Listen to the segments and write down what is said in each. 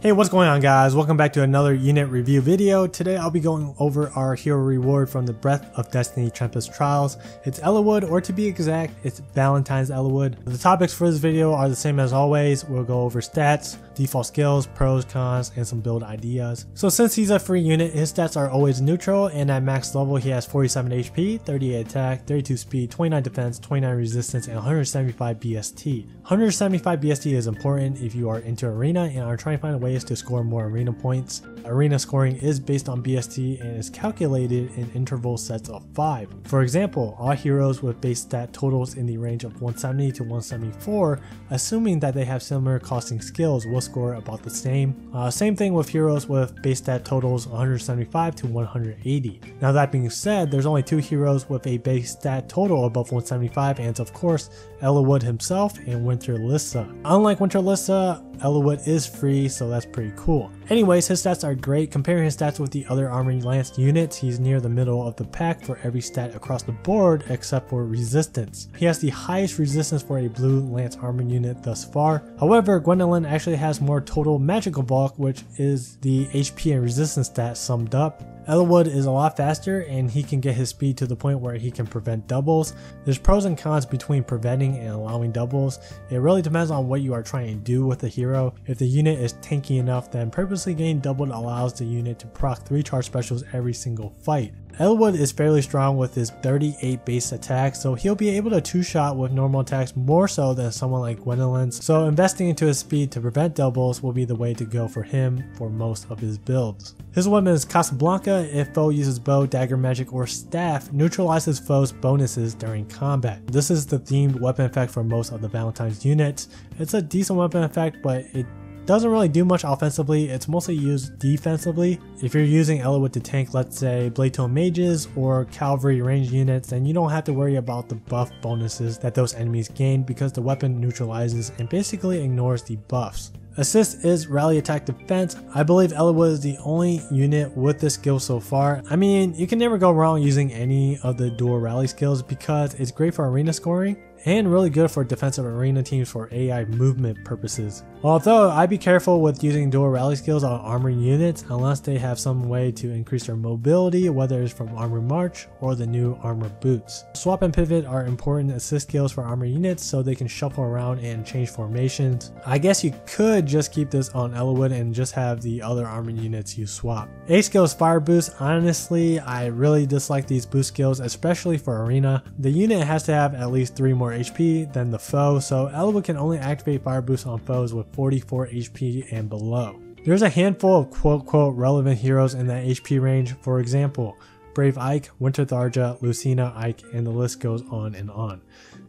Hey, what's going on, guys? Welcome back to another unit review video. Today I'll be going over our hero reward from the Breath of Destiny Tempest Trials. It's Eliwood, or to be exact, it's Valentine's Eliwood. The topics for this video are the same as always. We'll go over stats, default skills, pros, cons, and some build ideas. So since he's a free unit, his stats are always neutral, and at max level he has 47 HP, 38 attack, 32 speed, 29 defense, 29 resistance, and 175 BST. 175 BST is important if you are into arena and are trying to find ways to score more arena points. Arena scoring is based on BST and is calculated in interval sets of 5. For example, all heroes with base stat totals in the range of 170 to 174, assuming that they have similar costing skills, will score about the same. Same thing with heroes with base stat totals 175 to 180. Now that being said, there's only 2 heroes with a base stat total above 175, and of course Eliwood himself and Winter Lissa. Unlike Winter Lissa, Eliwood is free, so that's pretty cool. Anyways, his stats are great. Comparing his stats with the other Armored Lance units, he's near the middle of the pack for every stat across the board except for resistance. He has the highest resistance for a blue Lance Armored unit thus far. However, Gwendolyn actually has more total magical bulk, which is the HP and resistance stats summed up. Eliwood is a lot faster, and he can get his speed to the point where he can prevent doubles. There's pros and cons between preventing and allowing doubles. It really depends on what you are trying to do with the hero. If the unit is tanky enough, then purposely getting doubled allows the unit to proc 3 charge specials every single fight. Eliwood is fairly strong with his 38 base attack, so he'll be able to 2-shot with normal attacks more so than someone like Gwendolyn's, so investing into his speed to prevent doubles will be the way to go for him for most of his builds. His weapon is Casablanca. If foe uses bow, dagger magic, or staff, neutralizes foes' bonuses during combat. This is the themed weapon effect for most of the Valentine's units. It's a decent weapon effect, but it doesn't really do much offensively. It's mostly used defensively. If you're using Eliwood to tank, let's say Bladetone mages or cavalry range units, then you don't have to worry about the buff bonuses that those enemies gain because the weapon neutralizes and basically ignores the buffs. Assist is rally attack defense. I believe Eliwood is the only unit with this skill so far. I mean, you can never go wrong using any of the dual rally skills because it's great for arena scoring and really good for defensive arena teams for AI movement purposes. Although I'd be careful with using dual rally skills on armor units unless they have some way to increase their mobility, whether it's from armor march or the new armor boots. Swap and pivot are important assist skills for armor units so they can shuffle around and change formations. I guess you could just keep this on Eliwood and just have the other armor units use swap. A skill is fire boost. Honestly, I really dislike these boost skills, especially for arena. The unit has to have at least 3 more HP than the foe, so Eliwood can only activate fire boost on foes with 44 HP and below. There's a handful of quote-quote relevant heroes in that HP range. For example, Brave Ike, Winter Tharja, Lucina, Ike, and the list goes on and on.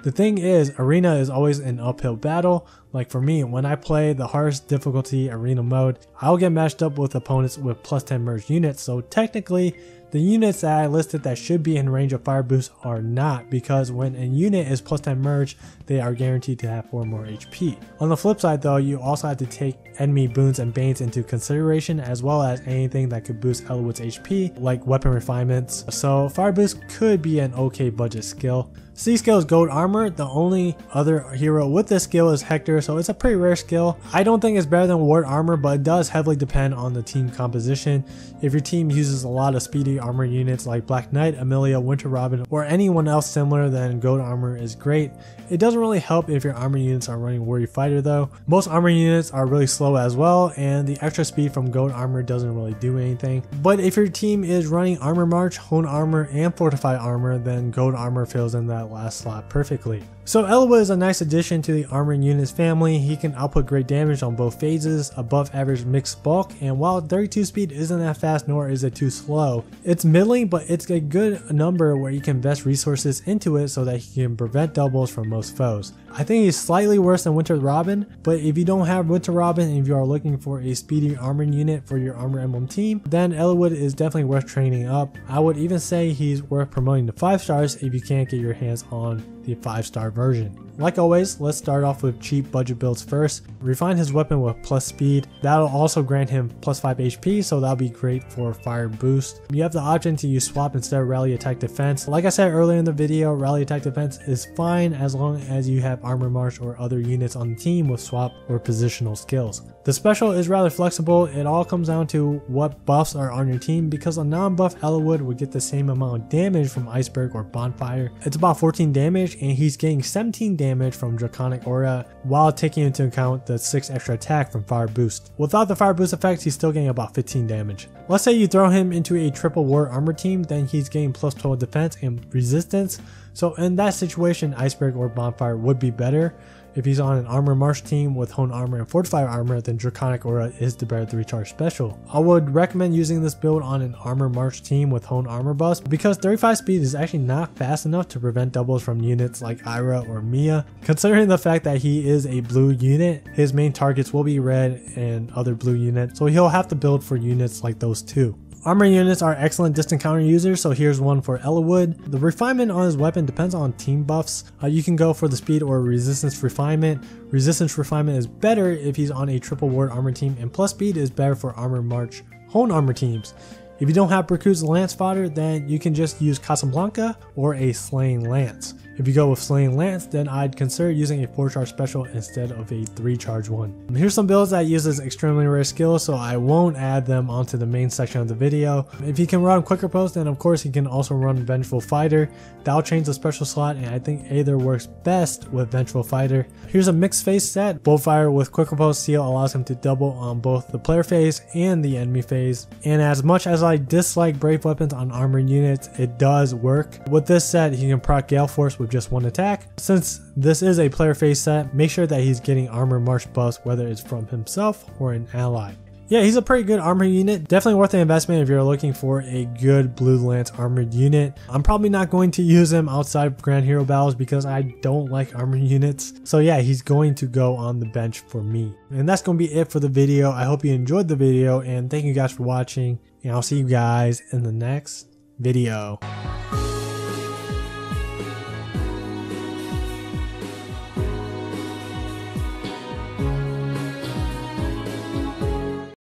The thing is, arena is always an uphill battle. Like for me, when I play the hardest difficulty arena mode, I'll get matched up with opponents with plus 10 merged units, so technically the units that I listed that should be in range of fire boost are not, because when a unit is plus 10 merged, they are guaranteed to have 4 more HP. On the flip side though, you also have to take enemy boons and banes into consideration, as well as anything that could boost Eliwood's HP, like weapon refinements, so fire boost could be an okay budget skill. C skill is gold armor. The only other hero with this skill is Hector, so it's a pretty rare skill. I don't think it's better than ward armor, but it does heavily depend on the team composition. If your team uses a lot of speedy armor units like Black Knight, Amelia, Winter Robin, or anyone else similar, then gold armor is great. It doesn't really help if your armor units are running warrior fighter though. Most armor units are really slow as well, and the extra speed from gold armor doesn't really do anything. But if your team is running armor march, hone armor, and fortify armor, then gold armor fills in that last slot perfectly. So Eliwood is a nice addition to the armor units family. He can output great damage on both phases, above average mixed bulk, and while 32 speed isn't that fast nor is it too slow, it's middling, but it's a good number where you can invest resources into it so that he can prevent doubles from most foes. I think he's slightly worse than Winter Robin, but if you don't have Winter Robin and if you are looking for a speedy armor unit for your Armor Emblem team, then Eliwood is definitely worth training up. I would even say he's worth promoting to 5 stars if you can't get your hands on the 5-star version. Like always, let's start off with cheap budget builds first. Refine his weapon with plus speed. That'll also grant him plus 5 HP, so that'll be great for fire boost. You have the option to use swap instead of rally attack defense. Like I said earlier in the video, rally attack defense is fine as long as you have armor march or other units on the team with swap or positional skills. The special is rather flexible. It all comes down to what buffs are on your team, because a non-buff Eliwood would get the same amount of damage from Iceberg or Bonfire. It's about 14 damage, and he's getting 17 damage from Draconic Aura while taking into account the 6 extra attack from Fire Boost. Without the Fire Boost effect, he's still getting about 15 damage. Let's say you throw him into a triple war armor team, then he's getting plus 12 defense and resistance. So in that situation, Iceberg or Bonfire would be better. If he's on an armor march team with honed armor and fortified armor, then Draconic Aura is the better 3-charge special. I would recommend using this build on an armor march team with honed armor buffs, because 35 speed is actually not fast enough to prevent doubles from units like Ira or Mia. Considering the fact that he is a blue unit, his main targets will be red and other blue units, so he'll have to build for units like those too. Armor units are excellent distant counter users, so here's one for Eliwood. The refinement on his weapon depends on team buffs. You can go for the speed or resistance refinement. Resistance refinement is better if he's on a triple ward armor team, and plus speed is better for armor march honed armor teams. If you don't have Berkut's Lance fodder, then you can just use Casablanca or a Slaying Lance. If you go with Slaying Lance, then I'd consider using a 4-charge special instead of a 3-charge one. Here's some builds that uses extremely rare skills, so I won't add them onto the main section of the video. If he can run Quicker Post, then of course he can also run Vengeful Fighter. That'll change the special slot, and I think Aether works best with Vengeful Fighter. Here's a mixed phase set. Bullfire with Quicker Post Seal allows him to double on both the player phase and the enemy phase. And as much as I dislike Brave Weapons on armored units, it does work. With this set, he can proc Gale Force with just one attack. Since this is a player phase set, make sure that he's getting armor march buffs, whether it's from himself or an ally. Yeah, he's a pretty good armor unit. Definitely worth the investment if you're looking for a good Blue Lance armored unit. I'm probably not going to use him outside of Grand Hero battles because I don't like armored units. So yeah, he's going to go on the bench for me. And that's going to be it for the video. I hope you enjoyed the video, and thank you guys for watching. And I'll see you guys in the next video.